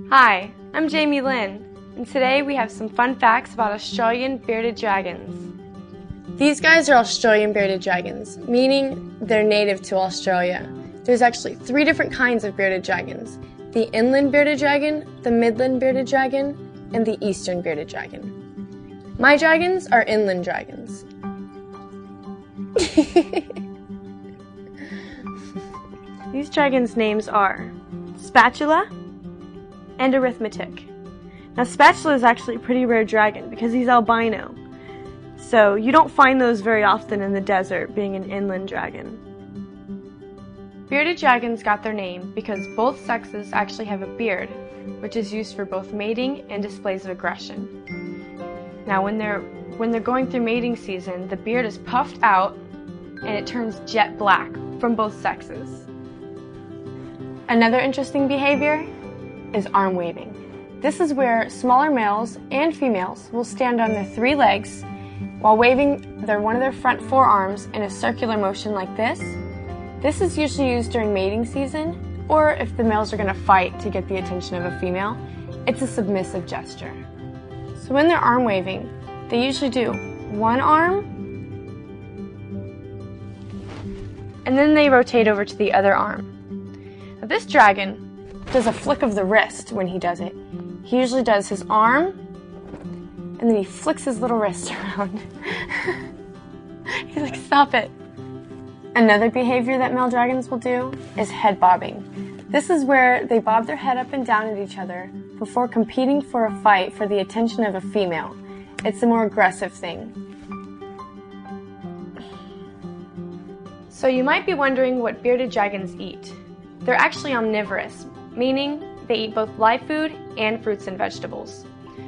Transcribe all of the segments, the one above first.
Hi, I'm Jamie Lynn, and today we have some fun facts about Australian bearded dragons. These guys are Australian bearded dragons, meaning they're native to Australia. There's actually 3 different kinds of bearded dragons: the inland bearded dragon, the midland bearded dragon, and the eastern bearded dragon. My dragons are inland dragons. These dragons' names are Spatula and Arithmetic. Now, Spatula is actually a pretty rare dragon because he's albino, so you don't find those very often in the desert, being an inland dragon. Bearded dragons got their name because both sexes actually have a beard, which is used for both mating and displays of aggression. Now, when they're going through mating season, the beard is puffed out and it turns jet black from both sexes. Another interesting behavior is arm waving. This is where smaller males and females will stand on their 3 legs while waving one of their front forearms in a circular motion like this. This is usually used during mating season, or if the males are going to fight to get the attention of a female. It's a submissive gesture. So when they're arm waving, they usually do one arm, and then they rotate over to the other arm. Now, this dragon does a flick of the wrist when he does it. He usually does his arm, and then he flicks his little wrist around. He's like, stop it. Another behavior that male dragons will do is head bobbing. This is where they bob their head up and down at each other before competing for a fight for the attention of a female. It's a more aggressive thing. So you might be wondering what bearded dragons eat. They're actually omnivorous, meaning they eat both live food and fruits and vegetables.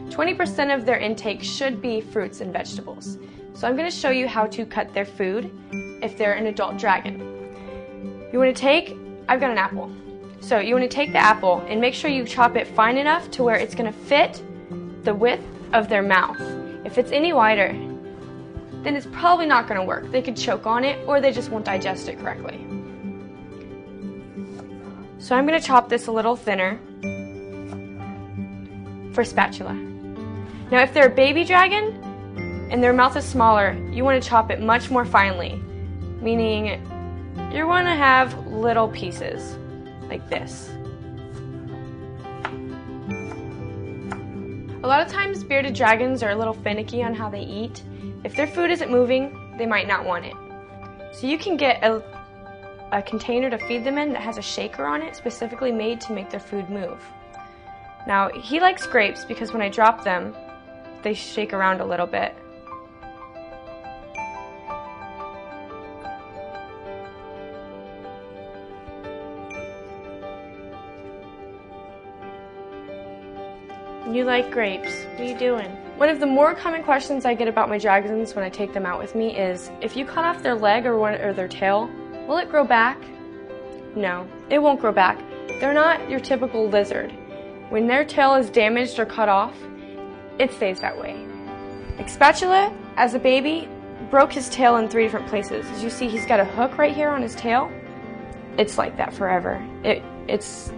20% of their intake should be fruits and vegetables. So I'm going to show you how to cut their food if they're an adult dragon. I've got an apple. So you want to take the apple and make sure you chop it fine enough to where it's going to fit the width of their mouth. If it's any wider, then it's probably not going to work. They could choke on it, or they just won't digest it correctly. So I'm going to chop this a little thinner for Spatula. Now, if they're a baby dragon and their mouth is smaller, you want to chop it much more finely, meaning you want to have little pieces like this. A lot of times bearded dragons are a little finicky on how they eat. If their food isn't moving, they might not want it. So you can get a container to feed them in that has a shaker on it specifically made to make their food move. Now, he likes grapes because when I drop them, they shake around a little bit. You like grapes. What are you doing? One of the more common questions I get about my dragons when I take them out with me is, if you cut off their leg or their tail, will it grow back? No, it won't grow back. They're not your typical lizard. When their tail is damaged or cut off, it stays that way. Like Spatula, as a baby, broke his tail in 3 different places. As you see, he's got a hook right here on his tail. It's like that forever. It's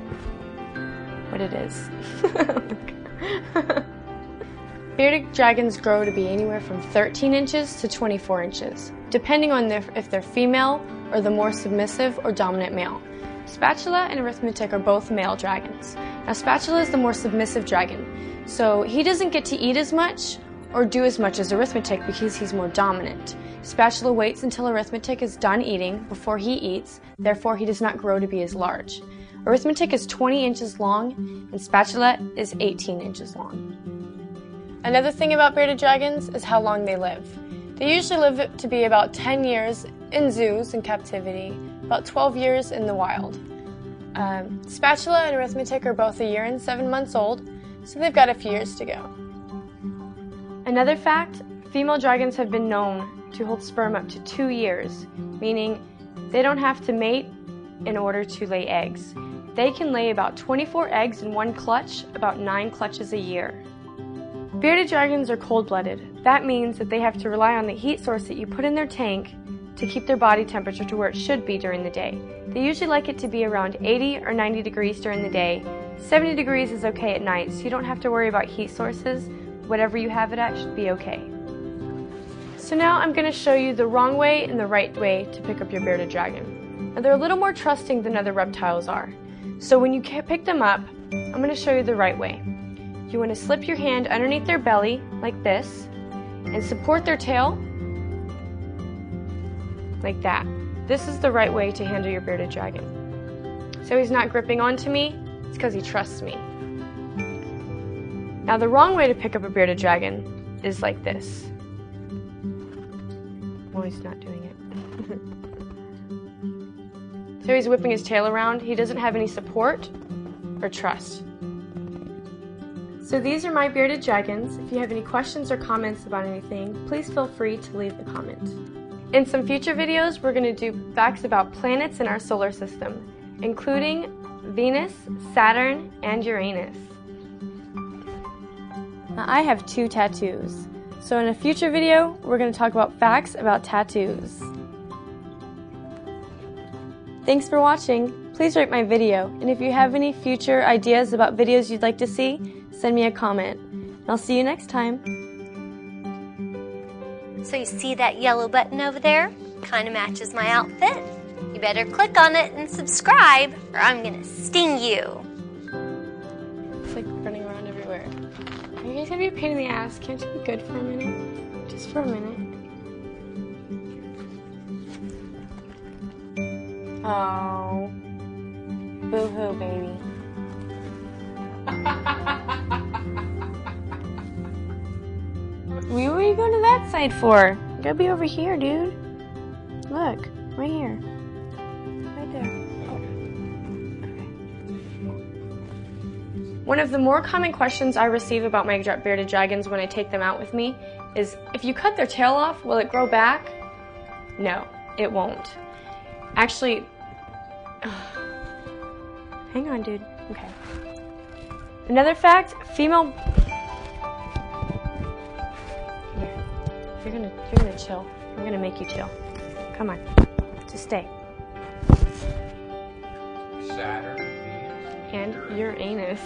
what it is. Bearded dragons grow to be anywhere from 13 inches to 24 inches, depending on if they're female or the more submissive or dominant male. Spatula and Arithmetic are both male dragons. Now, Spatula is the more submissive dragon, so he doesn't get to eat as much or do as much as Arithmetic because he's more dominant. Spatula waits until Arithmetic is done eating before he eats, therefore he does not grow to be as large. Arithmetic is 20 inches long, and Spatula is 18 inches long. Another thing about bearded dragons is how long they live. They usually live to be about 10 years in zoos in captivity, about 12 years in the wild. Spatula and Arithmetic are both 1 year and 7 months old, so they've got a few years to go. Another fact, female dragons have been known to hold sperm up to 2 years, meaning they don't have to mate in order to lay eggs. They can lay about 24 eggs in one clutch, about 9 clutches a year. Bearded dragons are cold-blooded. That means that they have to rely on the heat source that you put in their tank to keep their body temperature to where it should be during the day. They usually like it to be around 80 or 90 degrees during the day 70 degrees is okay at night, so you don't have to worry about heat sources. Whatever you have it at should be okay. So now I'm going to show you the wrong way and the right way to pick up your bearded dragon. Now they're a little more trusting than other reptiles are. So when you pick them up, I'm going to show you the right way. You want to slip your hand underneath their belly like this and support their tail like that. This is the right way to handle your bearded dragon. So he's not gripping onto me, it's because he trusts me. Now the wrong way to pick up a bearded dragon is like this. Well, he's not doing it. So he's whipping his tail around. He doesn't have any support or trust. So these are my bearded dragons. If you have any questions or comments about anything, please feel free to leave the comment. In some future videos, we're going to do facts about planets in our solar system, including Venus, Saturn, and Uranus. Now, I have 2 tattoos, so in a future video, we're going to talk about facts about tattoos. Thanks for watching. Please rate my video, and if you have any future ideas about videos you'd like to see, send me a comment. And I'll see you next time. So you see that yellow button over there? Kind of matches my outfit. You better click on it and subscribe, or I'm gonna sting you. It's like running around everywhere. Are you guys gonna be a pain in the ass? Can't you be good for a minute? Just for a minute. Oh. Boo-hoo, baby. What are you going to that side for? You gotta be over here, dude. Look, right here. Right there. Oh. Okay. One of the more common questions I receive about my bearded dragons when I take them out with me is, if you cut their tail off, will it grow back? No, it won't. Actually, hang on, dude. Okay. Another fact, female... You're gonna chill. I'm gonna make you chill. Come on. Just stay. Saturn, Venus, And Uranus.